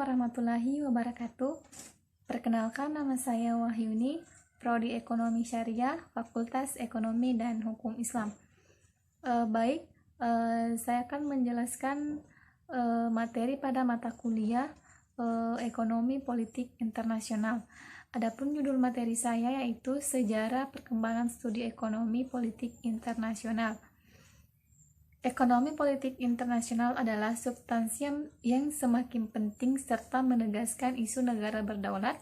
warahmatullahi wabarakatuh. Perkenalkan, nama saya Wahyuni, Prodi Ekonomi Syariah, Fakultas Ekonomi dan Hukum Islam. Saya akan menjelaskan materi pada mata kuliah Ekonomi Politik Internasional. Adapun judul materi saya yaitu Sejarah Perkembangan Studi Ekonomi Politik Internasional. Ekonomi politik internasional adalah substansi yang semakin penting serta menegaskan isu negara berdaulat.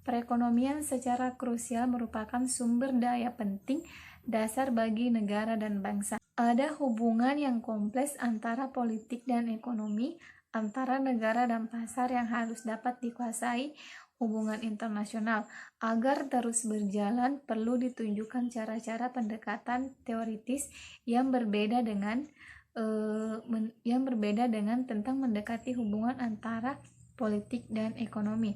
Perekonomian secara krusial merupakan sumber daya penting dasar bagi negara dan bangsa. Ada hubungan yang kompleks antara politik dan ekonomi, antara negara dan pasar yang harus dapat dikuasai. Hubungan internasional agar terus berjalan perlu ditunjukkan cara-cara pendekatan teoritis yang berbeda dengan tentang mendekati hubungan antara politik dan ekonomi.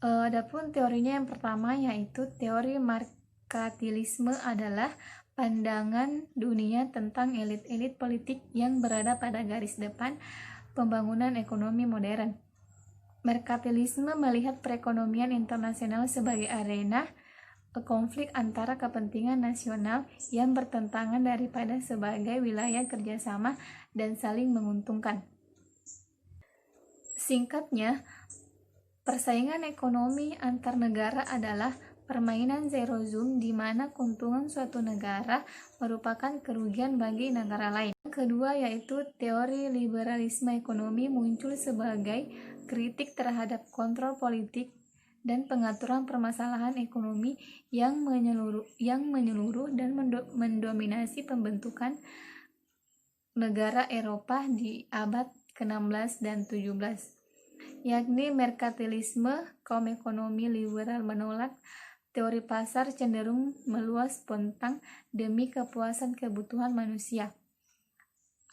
Adapun teorinya yang pertama yaitu teori merkantilisme adalah pandangan dunia tentang elit-elit politik yang berada pada garis depan pembangunan ekonomi modern. Merkantilisme melihat perekonomian internasional sebagai arena konflik antara kepentingan nasional yang bertentangan daripada sebagai wilayah kerjasama dan saling menguntungkan. Singkatnya, persaingan ekonomi antar negara adalah permainan zero sum di mana keuntungan suatu negara merupakan kerugian bagi negara lain. Kedua yaitu teori liberalisme ekonomi muncul sebagai kritik terhadap kontrol politik dan pengaturan permasalahan ekonomi yang menyeluruh dan mendominasi pembentukan negara Eropa di abad ke-16 dan 17, yakni merkantilisme. Kaum ekonomi liberal menolak teori pasar cenderung meluas spontan demi kepuasan kebutuhan manusia.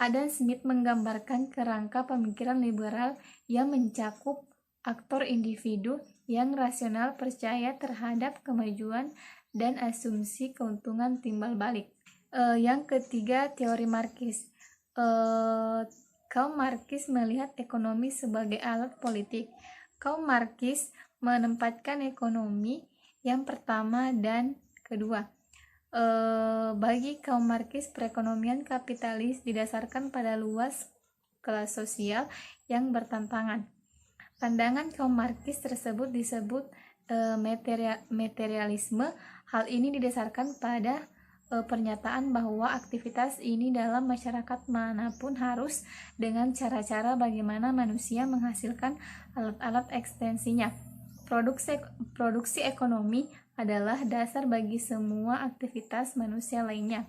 Adam Smith menggambarkan kerangka pemikiran liberal yang mencakup aktor individu yang rasional percaya terhadap kemajuan dan asumsi keuntungan timbal balik. Yang ketiga, teori Marxis. Kaum Marxis melihat ekonomi sebagai alat politik. Kaum Marxis menempatkan ekonomi yang pertama dan kedua. Bagi kaum Marxis, perekonomian kapitalis didasarkan pada luas kelas sosial yang bertentangan. Pandangan kaum Marxis tersebut disebut materialisme. Hal ini didasarkan pada pernyataan bahwa aktivitas ini dalam masyarakat manapun harus dengan cara-cara bagaimana manusia menghasilkan alat-alat ekstensinya. Produksi ekonomi adalah dasar bagi semua aktivitas manusia lainnya.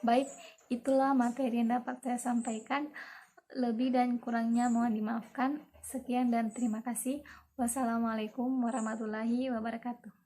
Baik, itulah materi yang dapat saya sampaikan. Lebih dan kurangnya mohon dimaafkan. Sekian dan terima kasih. Wassalamualaikum warahmatullahi wabarakatuh.